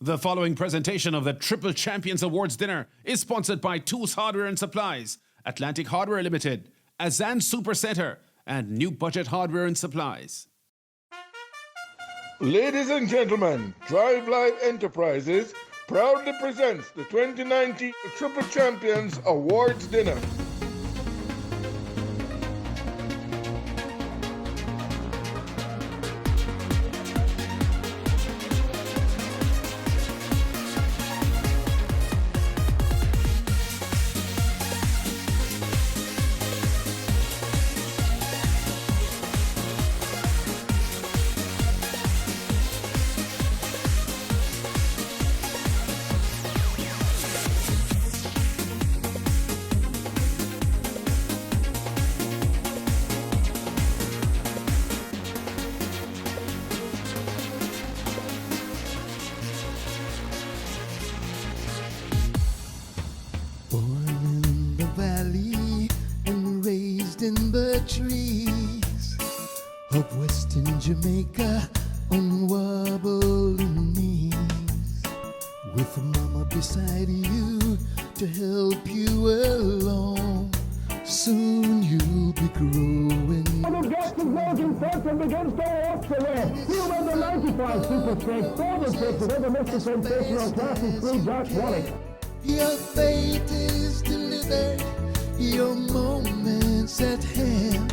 The following presentation of the Triple Champions Awards dinner is sponsored by Tools Hardware and Supplies, Atlantic Hardware Limited, Azan Super Center, and New Budget Hardware and Supplies. Ladies and gentlemen, Drive Live Enterprises proudly presents the 2019 Triple Champions Awards dinner. Born in the valley and raised in the trees of Western Jamaica on wobbling knees, with mama beside you to help you along. Soon you'll be growing. The Jackson Belgian Fulton begins to walk the way. He won the 95 Super Stakes, double stakes, and over Mr. Sensational Class 3 Josh Wallach. Your fate is delivered, your moment's at hand.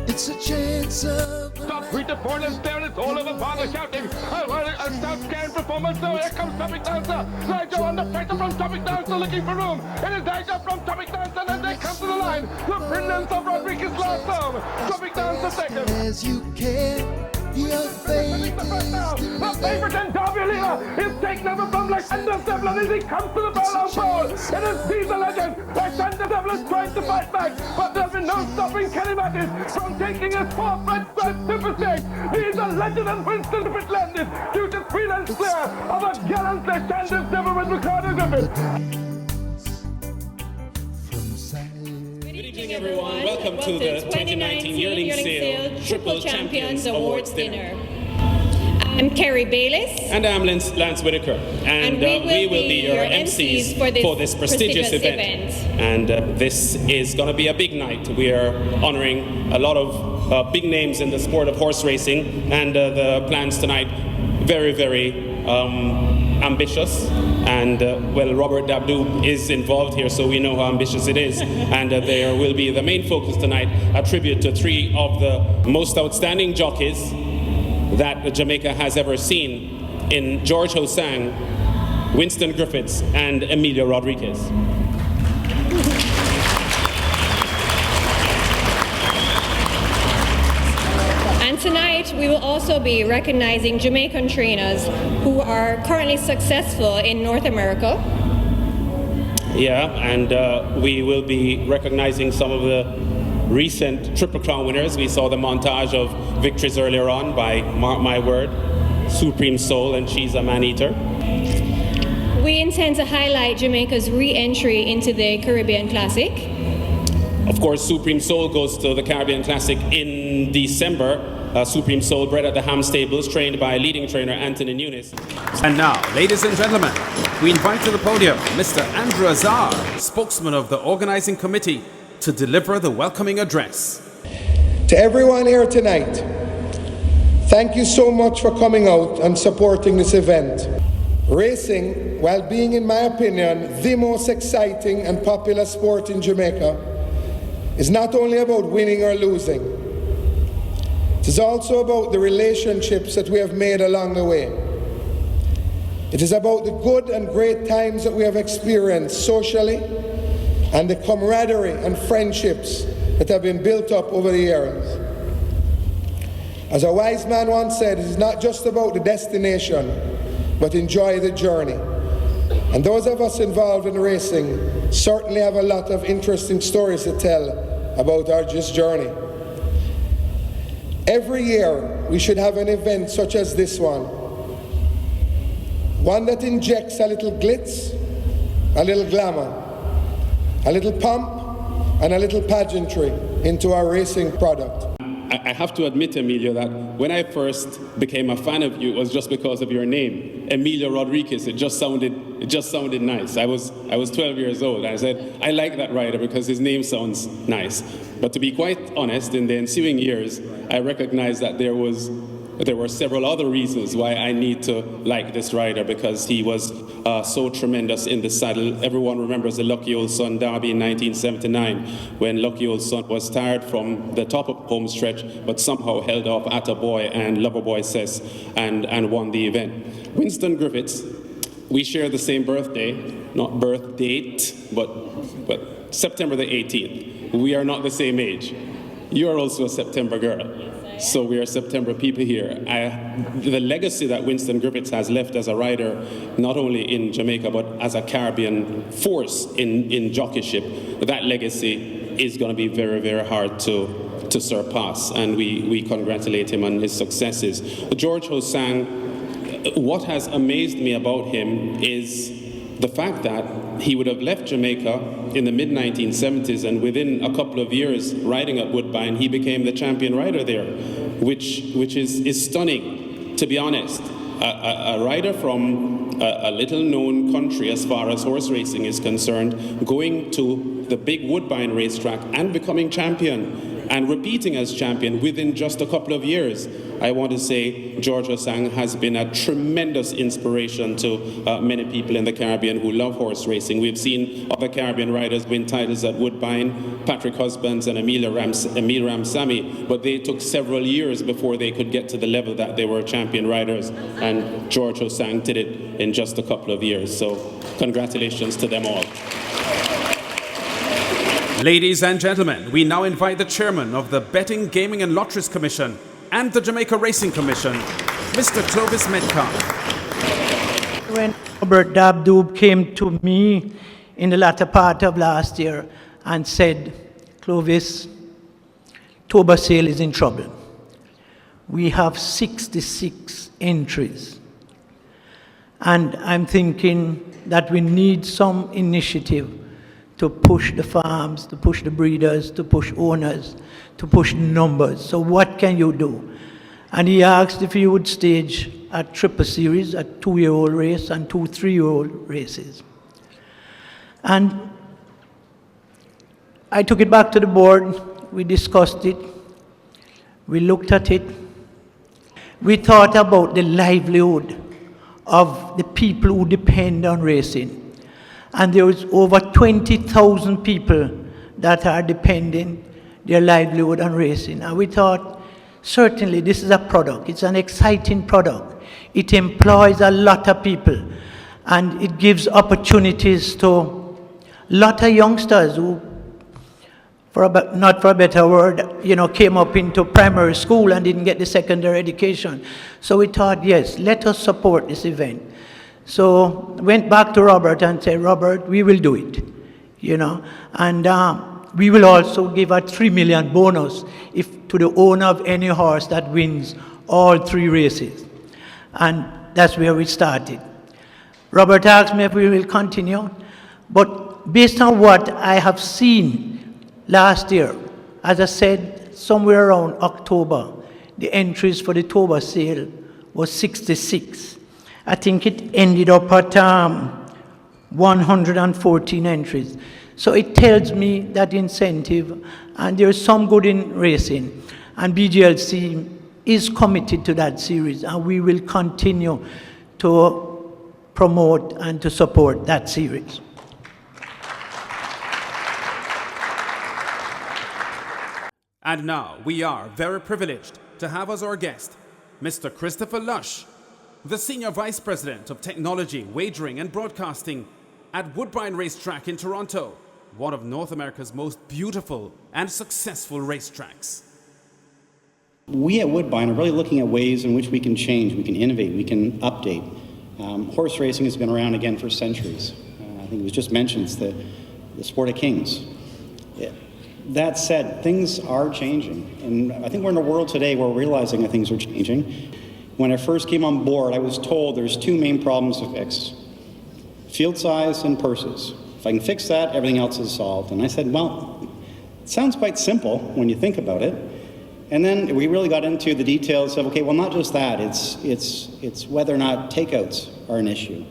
It's a chance of Stop, read the point and stare, it's all over father shouting. I want a South-Scan performance, so here comes Topic Dancer. Nigel on the pressure from Topic Dancer looking for room. It is Nigel from Topic Dancer, and they come to the line. The brilliance of Rodriguez last song. Topic Dancer second. as you can. Your fate is delivered. The favorite and Darby Leela is taken over from Lysander Devlin as he comes to the ball pole. It is Caesar Legend. Lysander Devlin is trying to fight back, but there's been no stopping Kenny Mattis from taking his fourth red stripe Super Stakes. He's a legend and Winston to pit landed due to freelance clear of a gallant Lysander Devlin with Ricardo Griffith. Good evening, everyone. Welcome to the 2019 Yearling Sale Triple Champions Awards Dinner. I'm Carrie Bayliss. And I'm Lance Whitaker. And we will be your MCs for this prestigious event. And this is going to be a big night. We are honoring a lot of big names in the sport of horse racing. And the plans tonight, very, very ambitious, and well, Robert Dabdoo is involved here, so we know how ambitious it is. And there will be the main focus tonight, a tribute to three of the most outstanding jockeys that Jamaica has ever seen in George Hosang, Winston Griffiths, and Emilio Rodriguez. And tonight we will also be recognizing Jamaican trainers who are currently successful in North America. Yeah, and we will be recognizing some of the recent Triple Crown winners. We saw the montage of victories earlier on by Mark My Word, Supreme Soul, and She's a Man-Eater. We intend to highlight Jamaica's re-entry into the Caribbean Classic. Of course, Supreme Soul goes to the Caribbean Classic in December. Supreme Soul, bred at the Ham Stables, trained by leading trainer Anthony Nunes. And now, ladies and gentlemen, we invite to the podium Mr. Andrew Azar, spokesman of the organizing committee, to deliver the welcoming address. To everyone here tonight, thank you so much for coming out and supporting this event. Racing, while being, in my opinion, the most exciting and popular sport in Jamaica, is not only about winning or losing. It is also about the relationships that we have made along the way. It is about the good and great times that we have experienced socially and the camaraderie and friendships that have been built up over the years. As a wise man once said, it is not just about the destination, but enjoy the journey. And those of us involved in racing certainly have a lot of interesting stories to tell about our just journey. Every year, we should have an event such as this one that injects a little glitz, a little glamour, a little pomp, and a little pageantry into our racing product. I have to admit, Emilio, that when I first became a fan of you, it was just because of your name, Emilio Rodriguez. It just sounded nice. I was 12 years old. I said, I like that rider because his name sounds nice. But to be quite honest, in the ensuing years, I recognized that there were several other reasons why I need to like this rider, because he was so tremendous in the saddle. Everyone remembers the Lucky Old Son Derby in 1979, when Lucky Old Son was tired from the top of home stretch, but somehow held off Attaboy and Loverboy Cess and won the event. Winston Griffiths, we share the same birthday, not birth date, but September the 18th. We are not the same age. You are also a September girl. So we are September people here. The legacy that Winston Griffiths has left as a rider, not only in Jamaica, but as a Caribbean force in jockeyship, that legacy is going to be very, very hard to surpass. And we congratulate him on his successes. George Hosang, what has amazed me about him is the fact that he would have left Jamaica in the mid-1970s, and within a couple of years riding at Woodbine, he became the champion rider there, which is stunning, to be honest. A rider from a little-known country as far as horse racing is concerned, going to the big Woodbine racetrack and becoming champion, and repeating as champion within just a couple of years. I want to say George Hosang has been a tremendous inspiration to many people in the Caribbean who love horse racing. We've seen other Caribbean riders win titles at Woodbine, Patrick Husbands and Emil Ramsamy, but they took several years before they could get to the level that they were champion riders, and George Hosang did it in just a couple of years. So congratulations to them all. Ladies and gentlemen, we now invite the chairman of the Betting, Gaming and Lotteries Commission and the Jamaica Racing Commission, Mr. Clovis Metcalf. When Robert Dabdoob came to me in the latter part of last year and said, Clovis, Toba Sale is in trouble. We have 66 entries. And I'm thinking that we need some initiative to push the farms, to push the breeders, to push owners, to push numbers. So what can you do? And he asked if he would stage a triple series, a 2-year-old race and 2 3-year-old races. And I took it back to the board, we discussed it, we looked at it, we thought about the livelihood of the people who depend on racing. And there is over 20,000 people that are depending their livelihood on racing. And we thought, certainly this is a product. It's an exciting product. It employs a lot of people. And it gives opportunities to a lot of youngsters who, not for a better word, came up into primary school and didn't get the secondary education. So we thought, yes, let us support this event. So went back to Robert and said, Robert, we will do it, and we will also give a 3 million bonus to the owner of any horse that wins all 3 races. And that's where we started. Robert asked me if we will continue, but based on what I have seen last year, as I said, somewhere around October, the entries for the Toba Sale was 66. I think it ended up at 114 entries. So it tells me that incentive, and there's some good in racing. And BGLC is committed to that series, and we will continue to promote and to support that series. And now we are very privileged to have as our guest Mr. Christopher Lush, the Senior Vice President of Technology, Wagering and Broadcasting at Woodbine Racetrack in Toronto, one of North America's most beautiful and successful racetracks. We at Woodbine are really looking at ways in which we can change, we can innovate, we can update. Horse racing has been around again for centuries. I think it was just mentioned, it's the sport of kings. That said, things are changing, and I think we're in a world today where we're realizing that things are changing. When I first came on board, I was told there's 2 main problems to fix: field size and purses. If I can fix that, everything else is solved. And I said, well, it sounds quite simple when you think about it, And then we really got into the details of, okay, well, not just that, it's whether or not takeouts are an issue.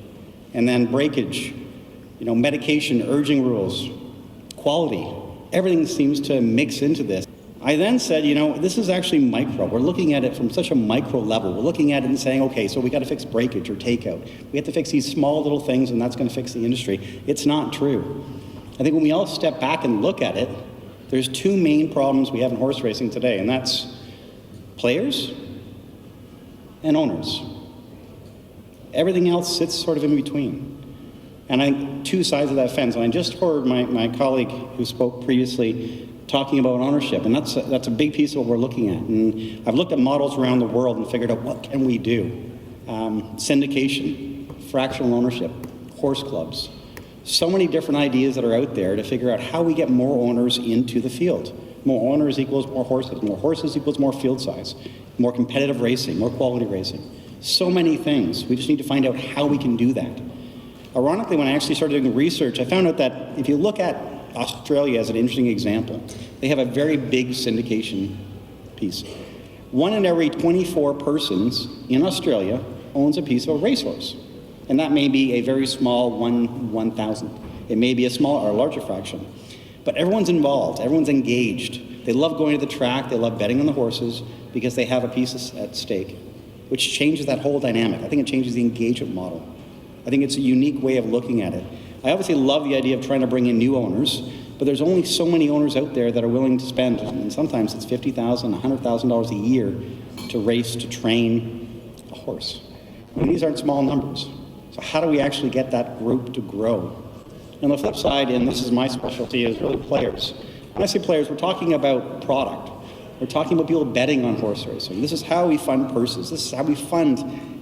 And then breakage, medication, urging rules, quality, everything seems to mix into this. I then said, this is actually micro. We're looking at it from such a micro level. We're looking at it and saying, okay, so we got to fix breakage or takeout. We have to fix these small little things and that's going to fix the industry. It's not true. I think when we all step back and look at it, there's two main problems we have in horse racing today, and that's players and owners. Everything else sits sort of in between. And I think two sides of that fence. And I just heard my colleague who spoke previously talking about ownership, and that's a big piece of what we're looking at. And I've looked at models around the world and figured out what can we do. Syndication, fractional ownership, horse clubs. So many different ideas that are out there to figure out how we get more owners into the field. More owners equals more horses equals more field size, more competitive racing, more quality racing. So many things. We just need to find out how we can do that. Ironically, when I actually started doing research, I found out that if you look at Australia as an interesting example, they have a very big syndication piece. 1 in every 24 persons in Australia owns a piece of a racehorse. And that may be a very small 1,000. It may be a small or a larger fraction. But everyone's involved, everyone's engaged. They love going to the track, they love betting on the horses because they have a piece at stake, which changes that whole dynamic. I think it changes the engagement model. I think it's a unique way of looking at it. I obviously love the idea of trying to bring in new owners, but there's only so many owners out there that are willing to spend, and sometimes it's $50,000, $100,000 a year to race, to train a horse. And these aren't small numbers. So how do we actually get that group to grow? And the flip side, and this is my specialty, is really players. When I say players, we're talking about product. We're talking about people betting on horse racing. This is how we fund purses. This is how we fund,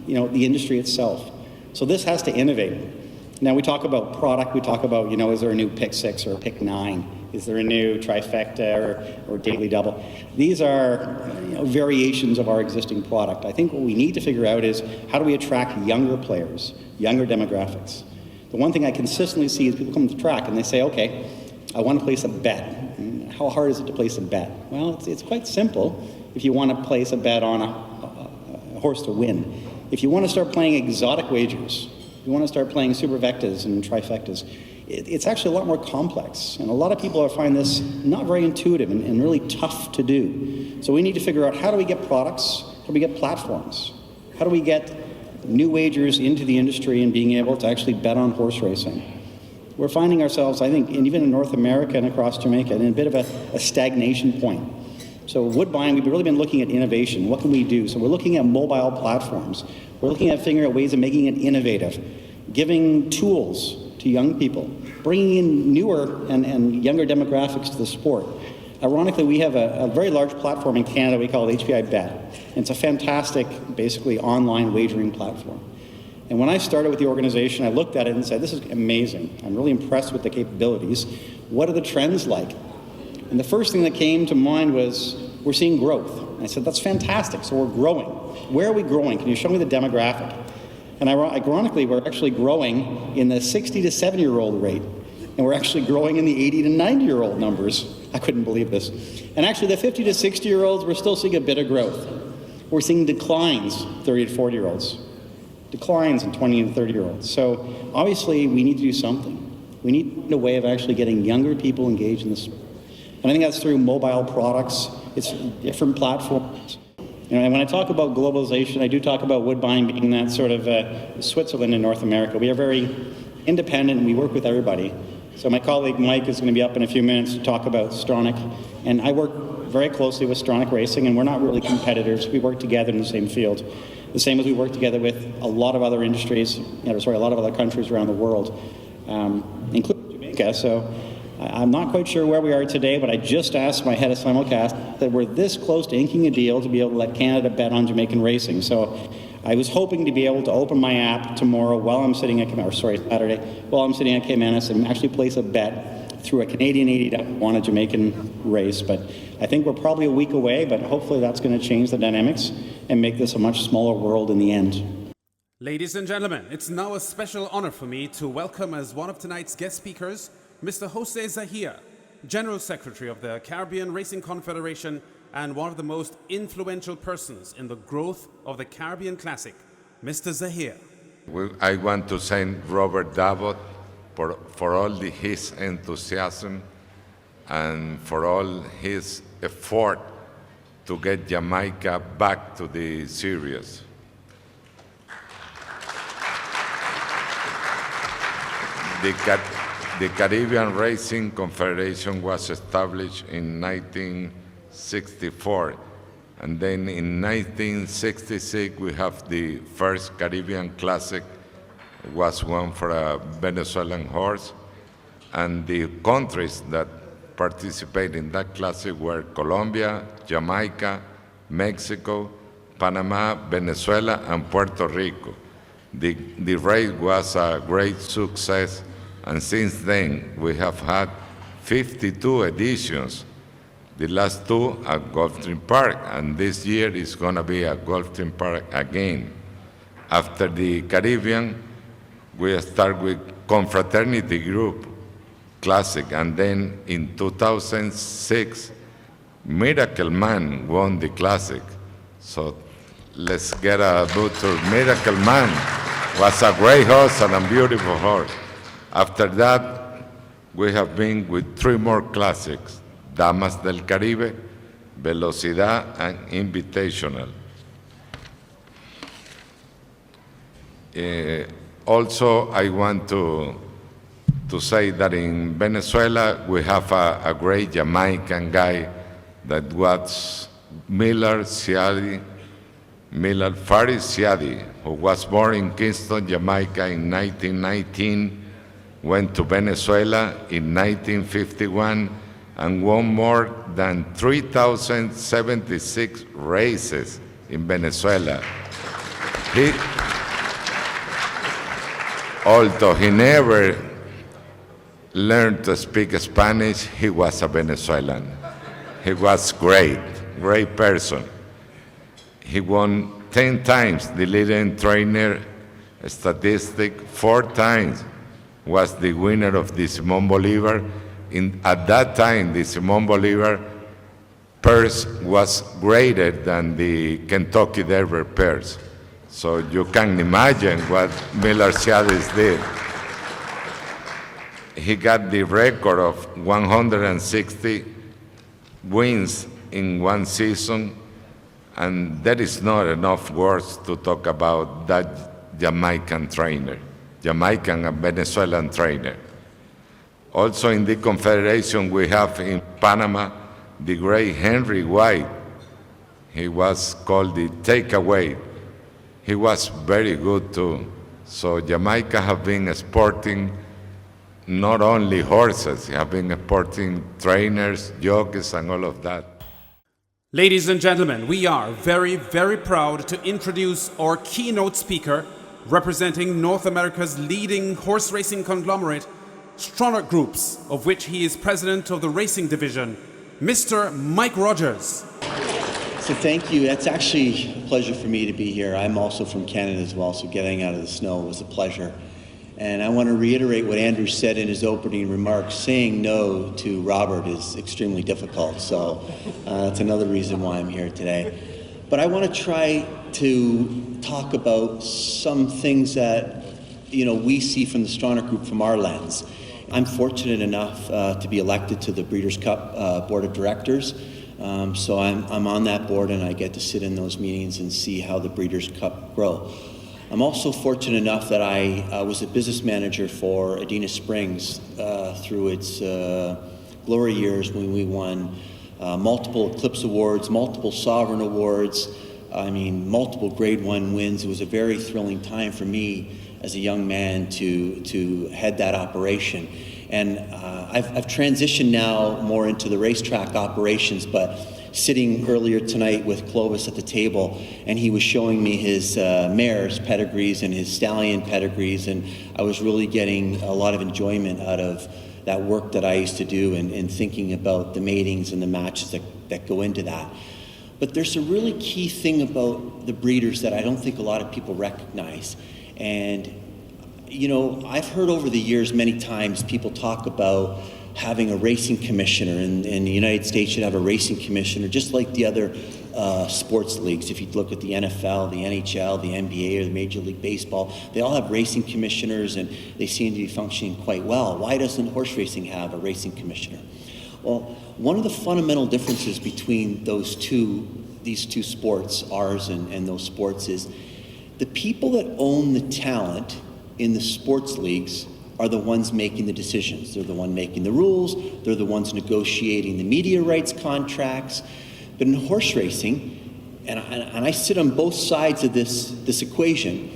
the industry itself. So this has to innovate. Now we talk about product. We talk about, is there a new pick 6 or a pick 9? Is there a new trifecta or daily double? These are variations of our existing product. I think what we need to figure out is how do we attract younger players, younger demographics. The one thing I consistently see is people come to the track and they say, okay, I want to place a bet. How hard is it to place a bet? Well, it's quite simple if you want to place a bet on a horse to win. If you want to start playing exotic wagers, you want to start playing supervectas and trifectas, it's actually a lot more complex. And a lot of people find this not very intuitive and really tough to do. So we need to figure out how do we get products, how do we get platforms, how do we get new wagers into the industry and being able to actually bet on horse racing. We're finding ourselves, I think, and even in North America and across Jamaica, in a bit of a stagnation point. So Woodbine, we've really been looking at innovation. What can we do? So we're looking at mobile platforms. We're looking at figuring out ways of making it innovative, giving tools to young people, bringing in newer and younger demographics to the sport. Ironically, we have a very large platform in Canada we call HPI Bet. And it's a fantastic, basically, online wagering platform. And when I started with the organization, I looked at it and said, this is amazing. I'm really impressed with the capabilities. What are the trends like? And the first thing that came to mind was, we're seeing growth. And I said, that's fantastic, so we're growing. Where are we growing? Can you show me the demographic? And ironically, we're actually growing in the 60 to 70-year-old rate. And we're actually growing in the 80 to 90-year-old numbers. I couldn't believe this. And actually, the 50 to 60-year-olds, we're still seeing a bit of growth. We're seeing declines, 30 to 40-year-olds. Declines in 20 and 30-year-olds. So obviously, we need to do something. We need a way of actually getting younger people engaged in this. And I think that's through mobile products. It's different platforms. And when I talk about globalization, I do talk about Woodbine being that sort of Switzerland in North America. We are very independent and we work with everybody. So my colleague Mike is going to be up in a few minutes to talk about Stronach. And I work very closely with Stronach Racing, and we're not really competitors. We work together in the same field. The same as we work together with a lot of other industries, a lot of other countries around the world, including Jamaica. So I'm not quite sure where we are today, but I just asked my head of simulcast that we're this close to inking a deal to be able to let Canada bet on Jamaican racing. So I was hoping to be able to open my app tomorrow while I'm sitting at, Saturday, while I'm sitting at Caymanas and actually place a bet through a Canadian 80 on a Jamaican race. But I think we're probably a week away, but hopefully that's going to change the dynamics and make this a much smaller world in the end. Ladies and gentlemen, it's now a special honor for me to welcome as one of tonight's guest speakers, Mr. Jose Zahir, General Secretary of the Caribbean Racing Confederation and one of the most influential persons in the growth of the Caribbean Classic, Mr. Zahir. I want to thank Robert Davot for all his enthusiasm and for all his effort to get Jamaica back to the series. The Caribbean Racing Confederation was established in 1964, and then in 1966 we have the first Caribbean Classic, was won for a Venezuelan horse, and the countries that participate in that classic were Colombia, Jamaica, Mexico, Panama, Venezuela, and Puerto Rico. The race was a great success, and since then we have had 52 editions. The last two at Gulfstream Park, and this year is going to be at Gulfstream Park again. After the Caribbean, we start with Confraternity Group Classic, and then in 2006, Miracle Man won the Classic. So let's get a boot to Miracle Man. Was a great horse and a beautiful horse. After that, we have been with 3 more classics: Damas del Caribe, Velocidad, and Invitational. Also, I want to say that in Venezuela, we have a great Jamaican guy that was Faris Siadi, who was born in Kingston, Jamaica in 1919, went to Venezuela in 1951, and won more than 3,076 races in Venezuela. Although he never learned to speak Spanish, he was a Venezuelan. He was great person. He won 10 times the leading trainer statistic, 4 times was the winner of the Simón Bolívar. At that time, the Simón Bolívar purse was greater than the Kentucky Derby purse. So you can imagine what Miller Ciades did. He got the record of 160 wins in one season, and there is not enough words to talk about that Jamaican trainer, Jamaican and Venezuelan trainer. Also in the Confederation, we have in Panama the great Henry White. He was called the takeaway. He was very good too. So Jamaica have been exporting not only horses, have been exporting trainers, jockeys, and all of that. Ladies and gentlemen, we are very, very proud to introduce our keynote speaker, representing North America's leading horse racing conglomerate, Stronach Groups, of which he is president of the racing division, Mr. Mike Rogers. So thank you. It's actually a pleasure for me to be here. I'm also from Canada as well, so getting out of the snow was a pleasure. And I want to reiterate what Andrew said in his opening remarks. Saying no to Robert is extremely difficult, so that's another reason why I'm here today. But I want to try to talk about some things that we see from the Stronach Group from our lens. I'm fortunate enough to be elected to the Breeders' Cup Board of Directors. So I'm on that board, and I get to sit in those meetings and see how the Breeders' Cup grow. I'm also fortunate enough that I was a business manager for Adena Springs through its glory years when we won multiple Eclipse Awards, multiple Sovereign Awards, multiple Grade 1 wins. It was a very thrilling time for me as a young man to head that operation. And I've transitioned now more into the racetrack operations, but sitting earlier tonight with Clovis at the table, and he was showing me his mares pedigrees and his stallion pedigrees, and I was really getting a lot of enjoyment out of that work that I used to do and thinking about the matings and the matches that go into that. But there's a really key thing about the breeders that I don't think a lot of people recognize. And I've heard over the years many times people talk about having a racing commissioner, and the United States should have a racing commissioner, just like the other sports leagues. If you look at the NFL, the NHL, the NBA, or the Major League Baseball, they all have racing commissioners, and they seem to be functioning quite well. Why doesn't horse racing have a racing commissioner? Well, one of the fundamental differences between these two sports, ours and those sports, is the people that own the talent in the sports leagues are the ones making the decisions. They're the one making the rules. They're the ones negotiating the media rights contracts. But in horse racing, and I sit on both sides of this equation,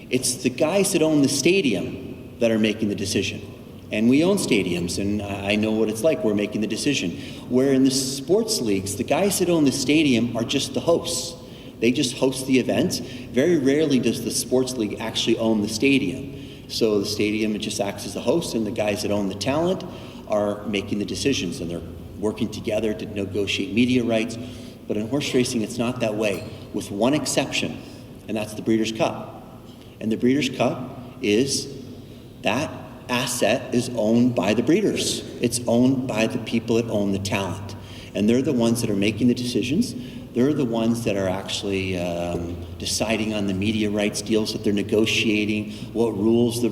it's the guys that own the stadium that are making the decision. And we own stadiums, and I know what it's like. We're making the decision. Where in the sports leagues, the guys that own the stadium are just the hosts. They just host the events. Very rarely does the sports league actually own the stadium. So the stadium, it just acts as a host, and the guys that own the talent are making the decisions, and they're working together to negotiate media rights. But in horse racing, it's not that way, with one exception, and that's the Breeders' Cup. And the Breeders' Cup is that asset is owned by the breeders. It's owned by the people that own the talent. And they're the ones that are making the decisions. They're the ones that are actually deciding on the media rights deals that they're negotiating, what rules the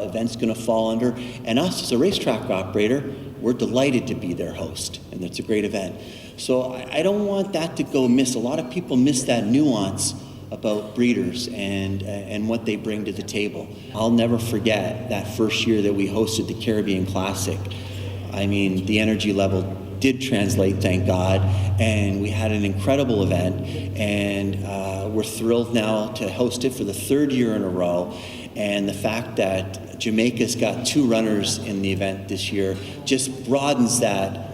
event's going to fall under. And us as a racetrack operator, we're delighted to be their host, and it's a great event. So I don't want that to go miss. A lot of people miss that nuance about breeders and what they bring to the table. I'll never forget that first year that we hosted the Caribbean Classic. I mean, the energy level did translate, thank God, and we had an incredible event, and we're thrilled now to host it for the third year in a row. And the fact that Jamaica's got 2 runners in the event this year just broadens that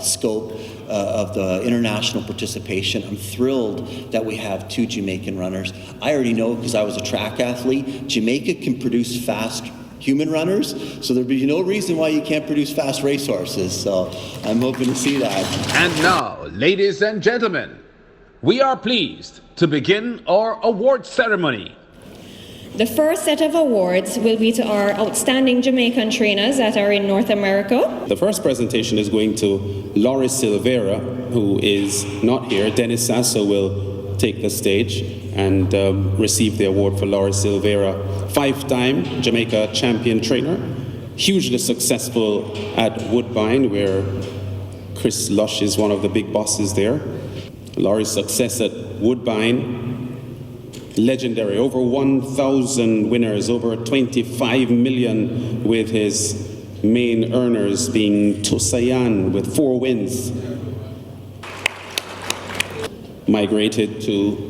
scope of the international participation. I'm thrilled that we have 2 Jamaican runners. I already know, because I was a track athlete, Jamaica can produce fast human runners, so there'd be no reason why you can't produce fast racehorses. So I'm hoping to see that. And now, ladies and gentlemen, we are pleased to begin our award ceremony. The first set of awards will be to our outstanding Jamaican trainers that are in North America. The first presentation is going to Laurie Silveira, who is not here. Dennis Sasso will take the stage and receive the award for Laurie Silveira, 5-time Jamaica champion trainer, hugely successful at Woodbine, where Chris Lush is one of the big bosses there. Laurie's success at Woodbine, legendary, over 1,000 winners, over 25 million, with his main earners being Tusayan with 4 wins. Migrated to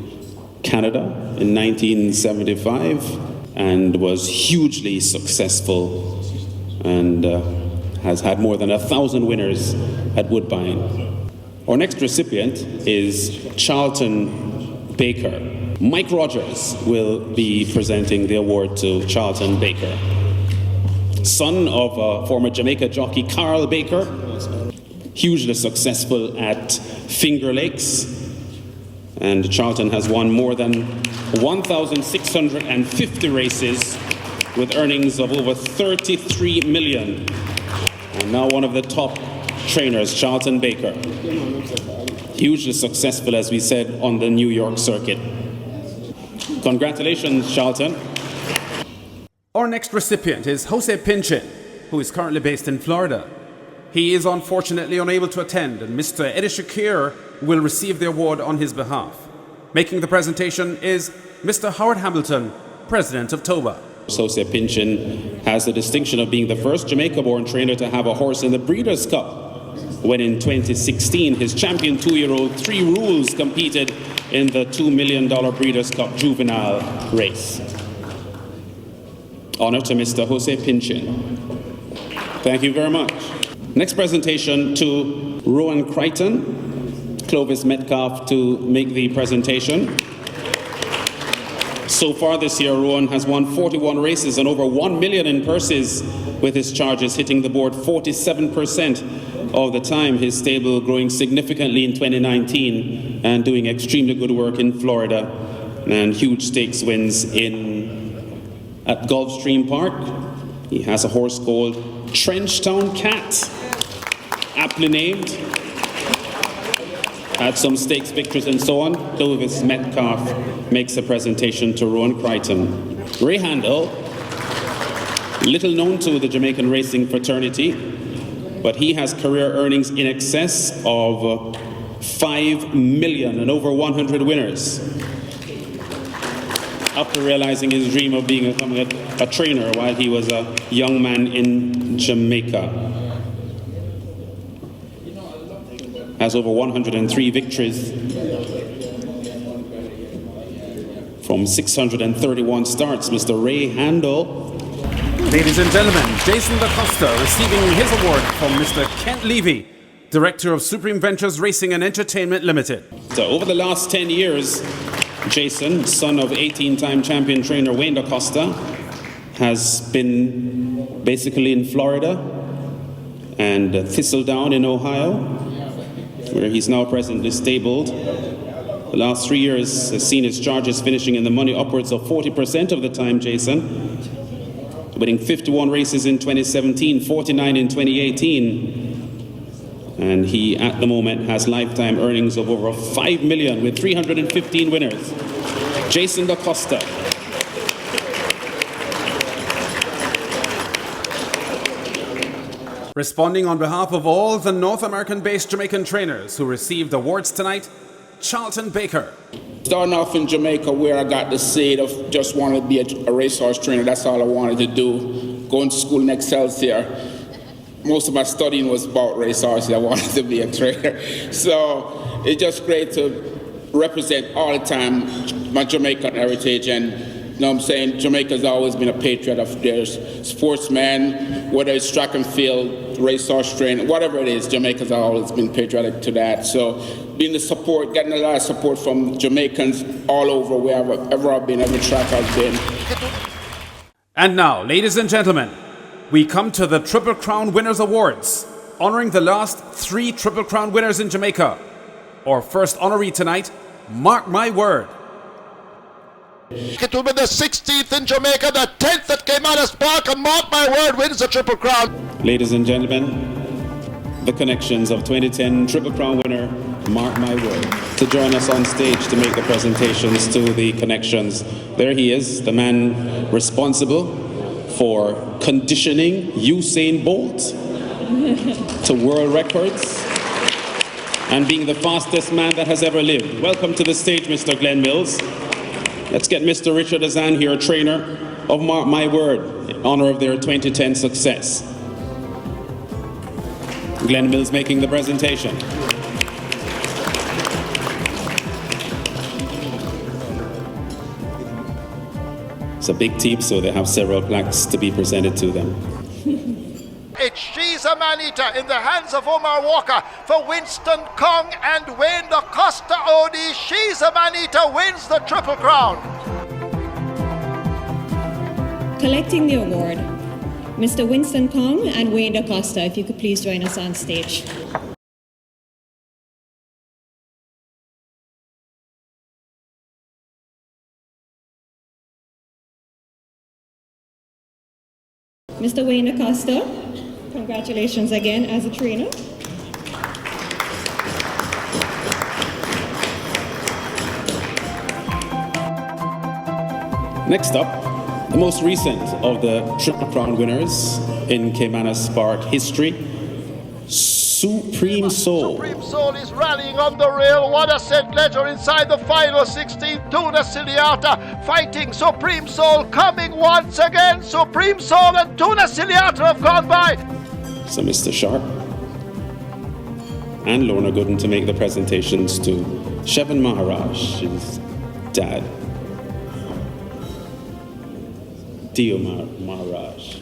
Canada in 1975 and was hugely successful and has had more than 1,000 winners at Woodbine. Our next recipient is Charlton Baker. Mike Rogers will be presenting the award to Charlton Baker. Son of former Jamaica jockey Carl Baker, hugely successful at Finger Lakes, and Charlton has won more than 1,650 races with earnings of over 33 million. And now one of the top trainers, Charlton Baker. Hugely successful, as we said, on the New York circuit. Congratulations, Charlton. Our next recipient is Jose Pinchin, who is currently based in Florida. He is unfortunately unable to attend, and Mr. Eddie Shakir will receive the award on his behalf. Making the presentation is Mr. Howard Hamilton, President of TOBA. Jose Pinchin has the distinction of being the first Jamaica-born trainer to have a horse in the Breeders' Cup, when in 2016 his champion 2-year-old 3 Rules competed in the $2 million Breeders' Cup juvenile race. Honor to Mr. Jose Pinchin. Thank you very much. Next presentation to Rowan Crichton, Clovis Metcalf to make the presentation. So far this year, Rowan has won 41 races and over 1 million in purses, with his charges hitting the board 47% of the time. His stable growing significantly in 2019 and doing extremely good work in Florida, and huge stakes wins at Gulfstream Park. He has a horse called Trenchtown Cat, aptly named. Had some stakes victories and so on. Clovis Metcalf makes a presentation to Rowan Crichton. Ray Handel, little known to the Jamaican racing fraternity, but he has career earnings in excess of 5 million and over 100 winners. After realizing his dream of becoming a trainer while he was a young man in Jamaica. Has over 103 victories from 631 starts. Mr. Ray Handel. Ladies and gentlemen, Jason DaCosta receiving his award from Mr. Kent Levy, Director of Supreme Ventures Racing and Entertainment Limited. So over the last 10 years, Jason, son of 18-time champion trainer Wayne DaCosta, has been basically in Florida and Thistledown in Ohio, where he's now presently stabled. The last 3 years has seen his charges finishing in the money upwards of 40% of the time, Jason. Winning 51 races in 2017, 49 in 2018. And he, at the moment, has lifetime earnings of over 5 million with 315 winners. Jason DaCosta. Responding on behalf of all the North American-based Jamaican trainers who received awards tonight, Charlton Baker. Starting off in Jamaica, where I got the seed of just wanting to be a racehorse trainer. That's all I wanted to do. Going to school in Excelsior. Most of my studying was about racehorses. I wanted to be a trainer. So it's just great to represent all the time my Jamaican heritage. And you know what I'm saying? Jamaica's always been a patriot of their sportsmen, whether it's track and field, racehorse training, whatever it is, Jamaica's always been patriotic to that. So being the support, getting a lot of support from Jamaicans all over wherever I've been, every track I've been. And now, ladies and gentlemen, we come to the Triple Crown Winners Awards, honoring the last 3 Triple Crown winners in Jamaica. Our first honoree tonight, mark my word. It will be the 16th in Jamaica, the 10th at Caymanas Park, and mark my word, wins the Triple Crown. Ladies and gentlemen, the connections of 2010 Triple Crown winner, Mark My Word, to join us on stage to make the presentations to the connections. There he is, the man responsible for conditioning Usain Bolt to world records and being the fastest man that has ever lived. Welcome to the stage, Mr. Glenn Mills. Let's get Mr. Richard Azan here, trainer of Mark My Word, in honor of their 2010 success. Glenn Mills making the presentation. It's a big team, so they have several plaques to be presented to them. It's She's a Man-Eater in the hands of Omar Walker for Winston Kong and Wayne DaCosta Odie. She's a Man-Eater wins the Triple Crown. Collecting the award, Mr. Winston Kong and Wayne DaCosta, if you could please join us on stage. Mr. Wayne DaCosta, congratulations again as a trainer. Next up, the most recent of the Triple Crown winners in Caymanas Park history, Supreme Soul. Supreme Soul is rallying on the rail. What a St. Ledger inside the final 16. Tuna Ciliata fighting. Supreme Soul coming once again. Supreme Soul and Tuna Ciliata have gone by. So Mr. Sharp and Lorna Gooden to make the presentations to Shevan Maharaj, his dad. Dio Maharaj.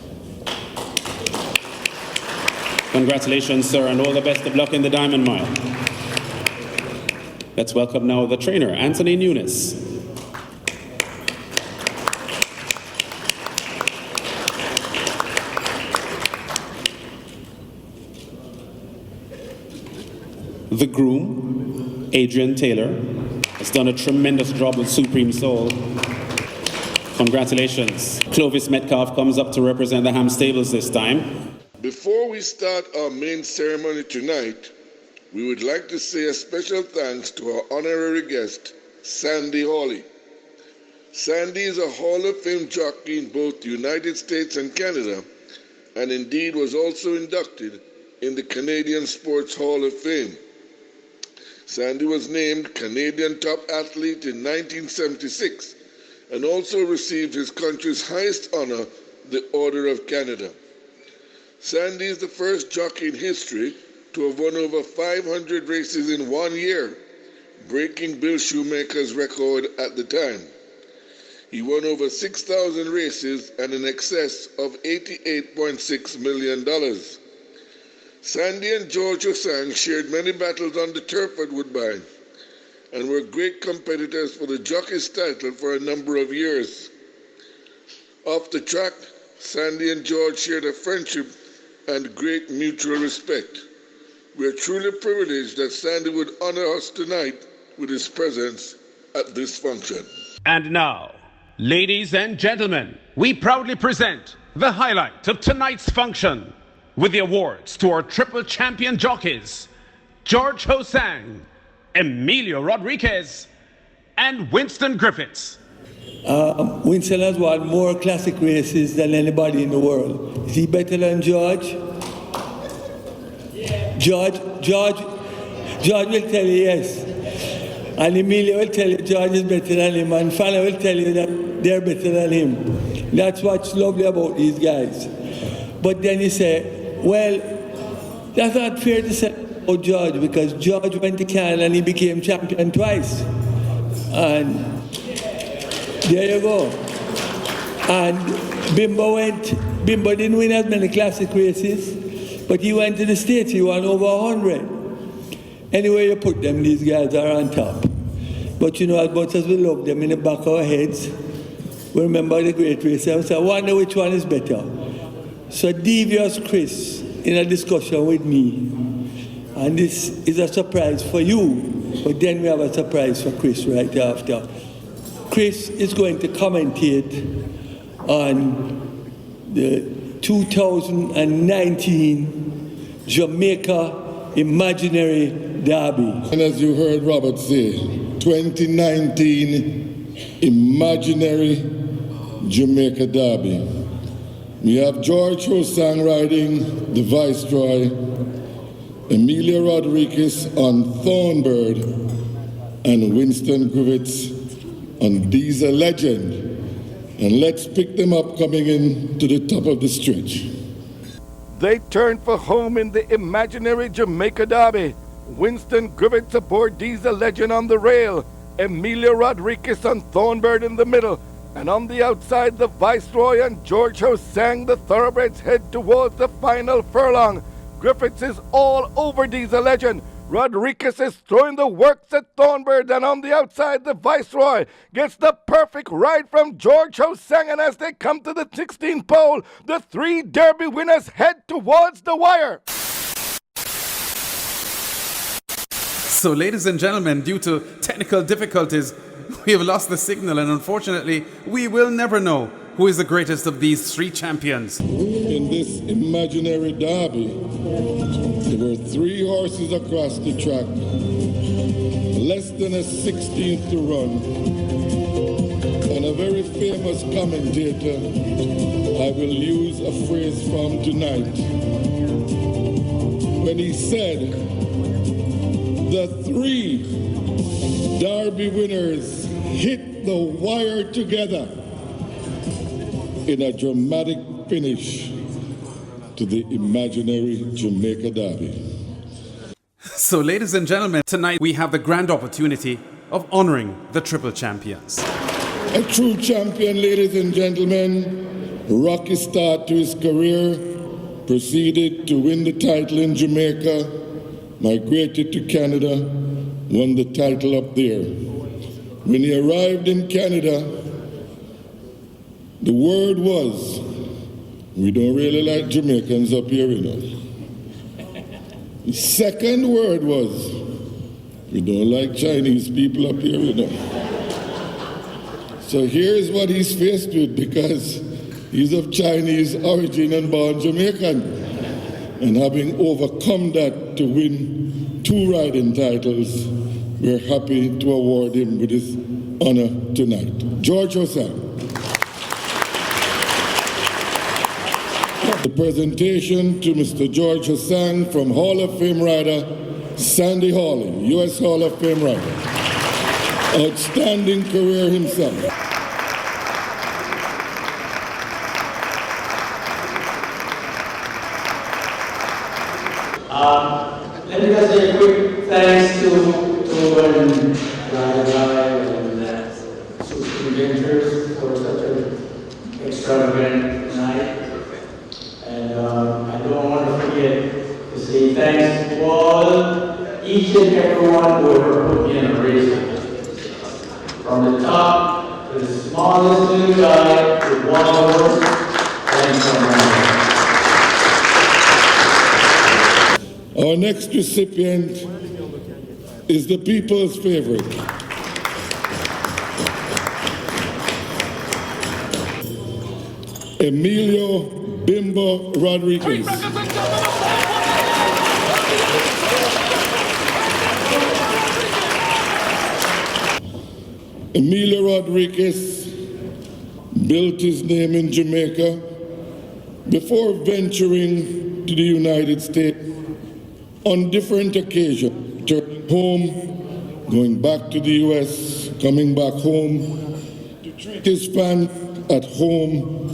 Congratulations, sir, and all the best of luck in the Diamond Mile. Let's welcome now the trainer, Anthony Nunes. The groom, Adrian Taylor, has done a tremendous job with Supreme Soul. Congratulations. Clovis Metcalf comes up to represent the Ham Stables this time. Before we start our main ceremony tonight, we would like to say a special thanks to our honorary guest, Sandy Hawley. Sandy is a Hall of Fame jockey in both the United States and Canada, and indeed was also inducted in the Canadian Sports Hall of Fame. Sandy was named Canadian Top Athlete in 1976 and also received his country's highest honor, the Order of Canada. Sandy is the first jockey in history to have won over 500 races in 1 year, breaking Bill Shoemaker's record at the time. He won over 6,000 races and in excess of $88.6 million. Sandy and George Osang shared many battles on the turf at Woodbine and were great competitors for the jockey's title for a number of years. Off the track, Sandy and George shared a friendship and great mutual respect. We are truly privileged that Sandy would honor us tonight with his presence at this function. And now, ladies and gentlemen, we proudly present the highlight of tonight's function with the awards to our triple champion jockeys, George Hosang, Emilio Rodriguez, and Winston Griffiths. Winston has won more classic races than anybody in the world. Is he better than George? George will tell you yes. And Emilio will tell you George is better than him, and Fana will tell you that they're better than him. That's what's lovely about these guys. But then you say, well, that's not fair to say about George, because George went to Canada and he became champion twice. And there you go. And Bimbo didn't win as many classic races, but he went to the States, he won over 100. Anyway you put them, these guys are on top. But you know, as much as we love them in the back of our heads, we remember the great races. So I wonder which one is better. So Devious Chris in a discussion with me, and this is a surprise for you, but then we have a surprise for Chris right after. Chris is going to commentate on the 2019 Jamaica Imaginary Derby. And as you heard Robert say, 2019 Imaginary Jamaica Derby. We have George Hosang riding the Viceroy, Emilio Rodriguez on Thornbird, and Winston Griffiths on Diesel Legend. And let's pick them up coming in to the top of the stretch. They turn for home in the Imaginary Jamaica Derby. Winston Griffiths aboard Diesel Legend on the rail, Emilio Rodriguez on Thornbird in the middle, and on the outside, the Viceroy and George Hosang, the thoroughbreds, head towards the final furlong. Griffiths is all over Diesel Legend. Rodriguez is throwing the works at Thornbird, and on the outside, the Viceroy gets the perfect ride from George Hosang, and as they come to the 16th pole, the three Derby winners head towards the wire. So, ladies and gentlemen, due to technical difficulties, we have lost the signal, and unfortunately, we will never know who is the greatest of these three champions. In this imaginary derby, there were 3 horses across the track, less than a 16th to run, and a very famous commentator, I will use a phrase from tonight, when he said, the 3 Derby winners hit the wire together in a dramatic finish to the imaginary Jamaica Derby. So, ladies and gentlemen, tonight we have the grand opportunity of honoring the triple champions. A true champion, ladies and gentlemen, rocky start to his career, proceeded to win the title in Jamaica, migrated to Canada, won the title up there. When he arrived in Canada, the word was, we don't really like Jamaicans up here, you know. The second word was, we don't like Chinese people up here, you know. So here's what he's faced with, because he's of Chinese origin and born Jamaican. and having overcome that to win 2 riding titles, we're happy to award him with this honor tonight. George Hosang. The presentation to Mr. George Hosang from Hall of Fame rider Sandy Hawley, U.S. Hall of Fame rider. Outstanding career himself. Let me just say a quick thanks to Ryan and Super Inventors for such an extravagant night. And I don't want to forget to say thanks to all, each and everyone who ever put me in a race. From the top to the smallest little guy with 1 horse, thanks so much. Our next recipient is the people's favorite. Emilio Bimbo Rodriguez. Emilio Rodriguez built his name in Jamaica before venturing to the United States on different occasions, returning home, going back to the U.S., coming back home, to treat his fans at home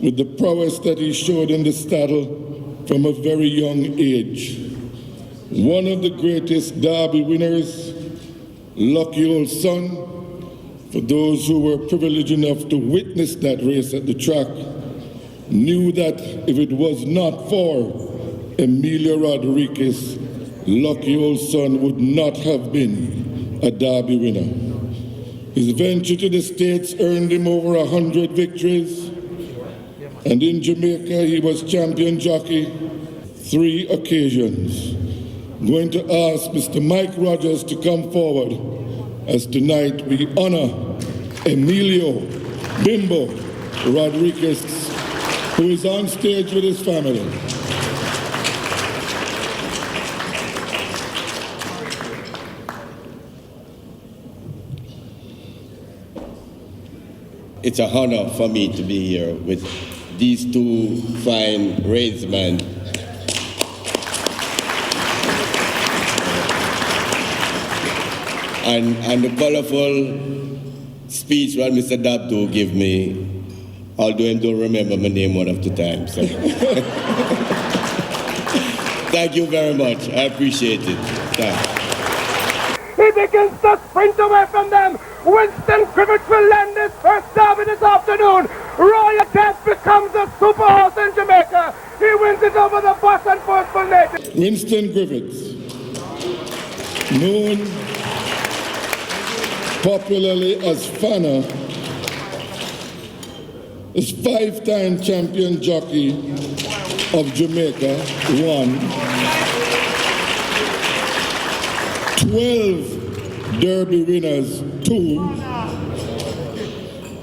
with the prowess that he showed in the saddle from a very young age. One of the greatest Derby winners, lucky old son. For those who were privileged enough to witness that race at the track, knew that if it was not for Emilio Rodriguez, lucky old son would not have been a Derby winner. His venture to the States earned him over 100 victories, and in Jamaica he was champion jockey 3 occasions. I'm going to ask Mr. Mike Rogers to come forward as tonight we honor Emilio Bimbo Rodriguez, who is on stage with his family. It's an honor for me to be here with these 2 fine racemen. And the colorful speech that Mr. Dabdo gave me, although I don't remember my name one of the times. So. Thank you very much. I appreciate it. Thanks. He begins to sprint away from them. Winston Griffiths will land his first Derby this afternoon. Royal Death becomes a super horse in Jamaica. He wins it over the Boss and Forceful Native. Winston Griffiths, known popularly as Fana, is 5-time champion jockey of Jamaica, 1, 12 Derby winners, 2,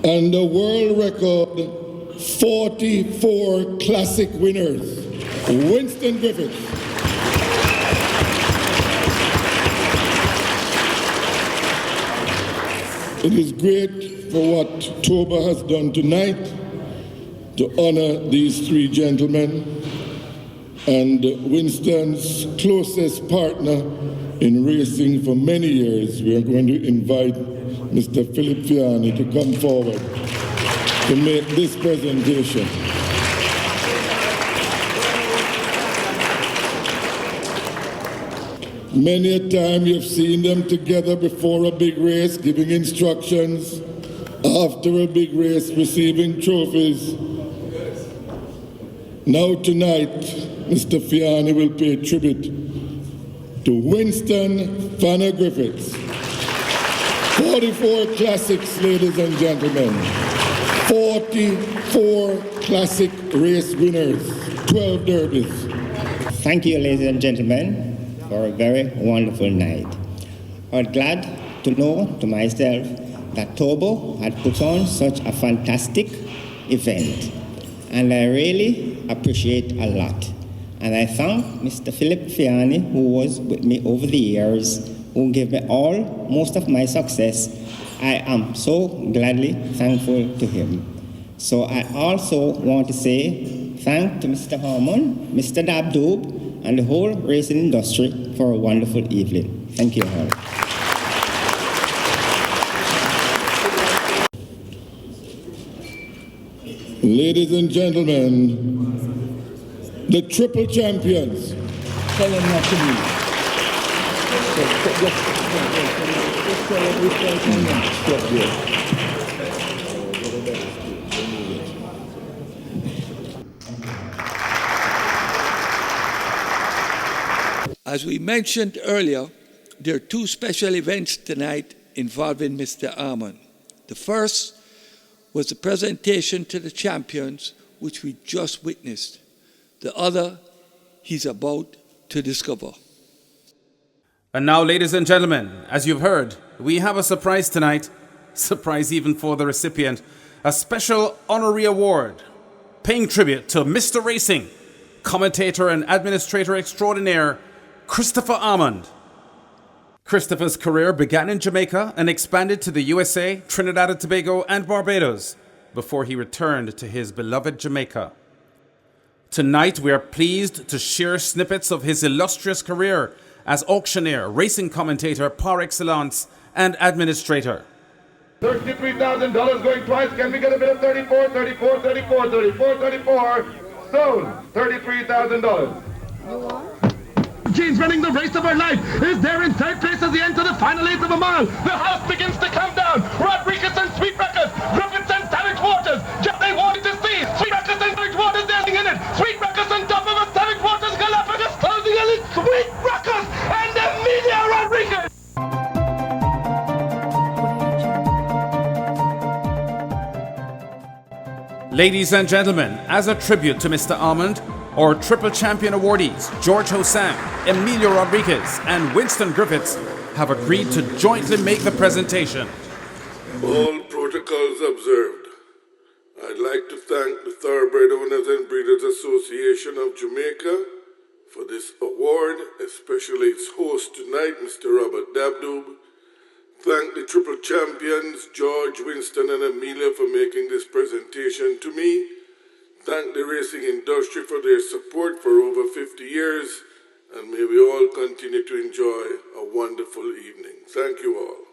and a world record 44 classic winners. Winston Griffiths. It is great for what Toba has done tonight to honor these 3 gentlemen and Winston's closest partner in racing for many years. We are going to invite Mr. Philip Fiani to come forward to make this presentation. Many a time you've seen them together before a big race, giving instructions, after a big race, receiving trophies. Now tonight, Mr. Fiani will pay tribute to Winston Fana Griffiths. 44 classics, ladies and gentlemen. 44 classic race winners, 12 derbies. Thank you, ladies and gentlemen, for a very wonderful night. I was glad to know to myself that Tobo had put on such a fantastic event, and I really appreciate a lot. And I thank Mr. Philip Fiani, who was with me over the years, who gave me most of my success. I am so gladly thankful to him. So I also want to say thanks to Mr. Harmon, Mr. Dabdoob, and the whole racing industry for a wonderful evening. Thank you all. Ladies and gentlemen, the triple champions. Tell them not to leave. As we mentioned earlier, there are two special events tonight involving Mr. Armand. The first was the presentation to the champions, which we just witnessed. The other, he's about to discover. And now, ladies and gentlemen, as you've heard, we have a surprise tonight. Surprise even for the recipient. A special honorary award paying tribute to Mr. Racing, commentator and administrator extraordinaire, Christopher Armand. Christopher's career began in Jamaica and expanded to the USA, Trinidad and Tobago, and Barbados before he returned to his beloved Jamaica. Tonight, we are pleased to share snippets of his illustrious career as auctioneer, racing commentator par excellence, and administrator. $33,000 going twice. Can we get a bit of 34, 34, 34, 34, 34? Sold. $33,000. Jean's running the race of her life. Is there in third place as he enters the final eighth of a mile. The house begins to come down. Rodriguez and Sweet Records. Griffiths and Savage Waters. Just they wanted to see. Sweet Records and Savage Waters dancing in it. Sweet Records on top of a Savage Waters. Galapagos closing in it. Sweet Records and Emilia Rodriguez. Ladies and gentlemen, as a tribute to Mr. Armand, our triple champion awardees, George Hossam, Emilio Rodriguez, and Winston Griffiths, have agreed to jointly make the presentation. All protocols observed. I'd like to thank the Thoroughbred Owners and Breeders Association of Jamaica for this award, especially its host tonight, Mr. Robert Dabdoob. Thank the triple champions, George, Winston, and Amelia, for making this presentation to me. Thank the racing industry for their support for over 50 years, and may we all continue to enjoy a wonderful evening. Thank you all.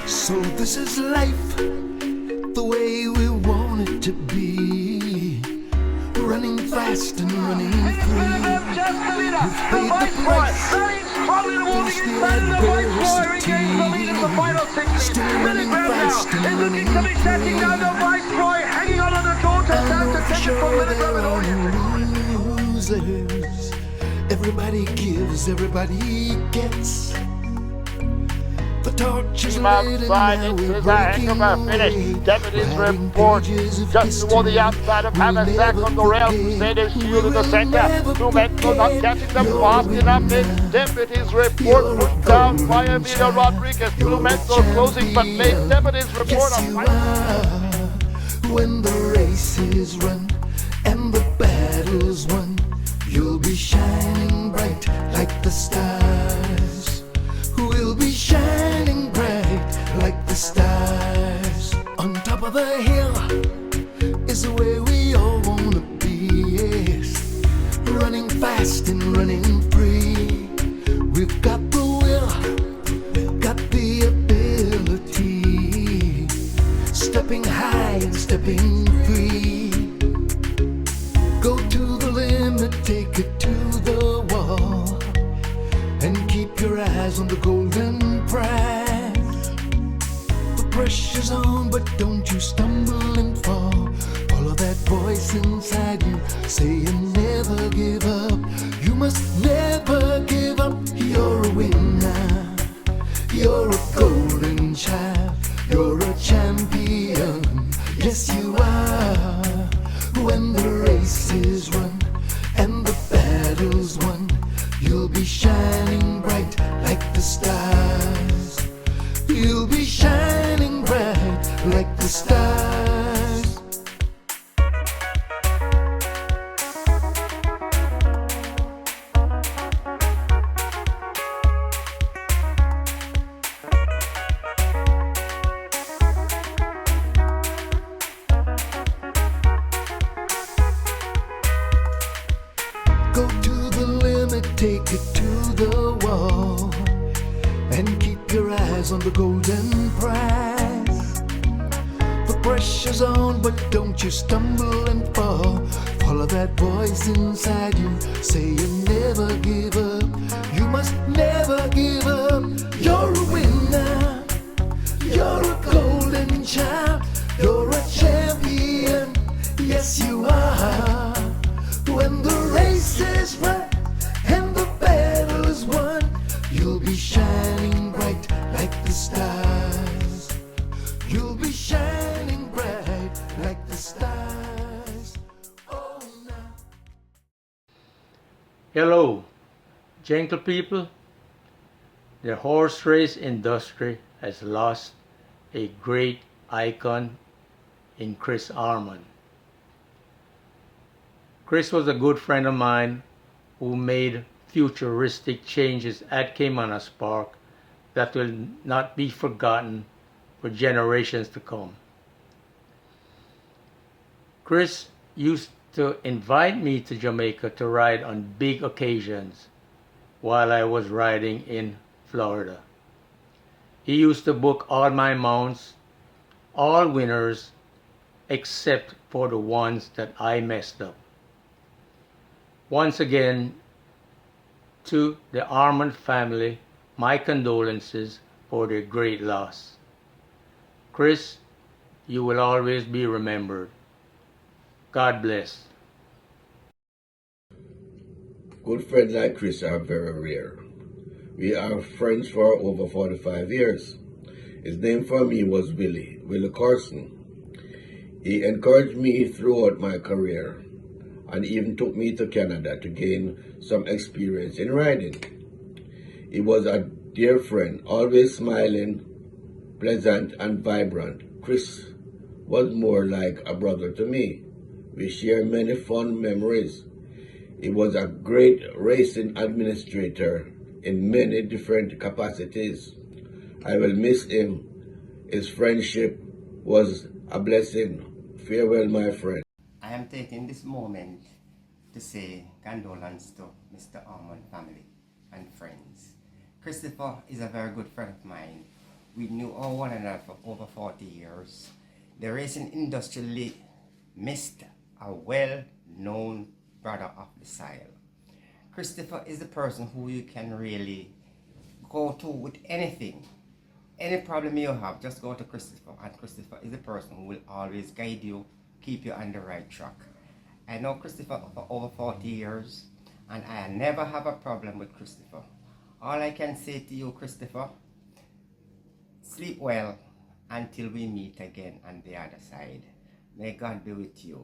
So this is life, the way we want it to be. Running fast and running free. We've paid the price. Face the adversity. Still running fast and running free. I'm not sure there are no losers. Everybody gives, everybody gets. The torch is lit and now we're breaking away. Deputies report just toward the outside of Haversack on the rail. Crusaders shield in the center. Two men not catching them fast enough in. Deputies report put down by Emilio Rodriguez. Two men closing but late. Deputies report on when the race is run and the battle's won, you'll be shining bright like the stars. We'll be shining bright like the stars. On top of the hill is the way we all wanna be, yes. Running fast and running free. We've got the will, we've got the ability. Stepping high and stepping free. Go to the limit, take it to the wall, and keep your eyes on the golden prize. The pressure's on, but don't you stumble and fall. Follow that voice inside you, saying never give up. You must never give up. You're a winner. You're a golden child. You're a champion. Yes, you are. When the race is run and the battle's won, you'll be shining bright like the stars. You'll be shining bright like the stars. Go to the limit, take it to the wall, and keep your eyes on the golden prize. The pressure's on, but don't you stumble and fall. Follow that voice inside you, say you never give up. You must never give up. You're a winner, you're a golden child, you're a champion, yes you are. When the race is run and the battle is won, you'll be shining bright like the stars. You'll be shining bright like the stars. Oh, now. Hello, gentle people. The horse race industry has lost a great icon in Chris Armand. Chris was a good friend of mine who made futuristic changes at Caymanas Park that will not be forgotten for generations to come. Chris used to invite me to Jamaica to ride on big occasions while I was riding in Florida. He used to book all my mounts, all winners, except for the ones that I messed up. Once again, to the Armand family, my condolences for their great loss. Chris, you will always be remembered. God bless. Good friends like Chris are very rare. We are friends for over 45 years. His name for me was Willie Carson. He encouraged me throughout my career and even took me to Canada to gain some experience in riding. He was a dear friend, always smiling, pleasant and vibrant. Chris was more like a brother to me. We share many fond memories. He was a great racing administrator in many different capacities. I will miss him. His friendship was a blessing. Farewell, my friend. I am taking this moment to say condolence to Mr. Armand family and friends. Christopher is a very good friend of mine. We knew one another for over 40 years. The racing industry missed a well-known brother of the soil. Christopher is the person who you can really go to with anything. Any problem you have, just go to Christopher, and Christopher is the person who will always guide you, keep you on the right track. I know Christopher for over 40 years, and I never have a problem with Christopher. All I can say to you, Christopher, sleep well until we meet again on the other side. May God be with you.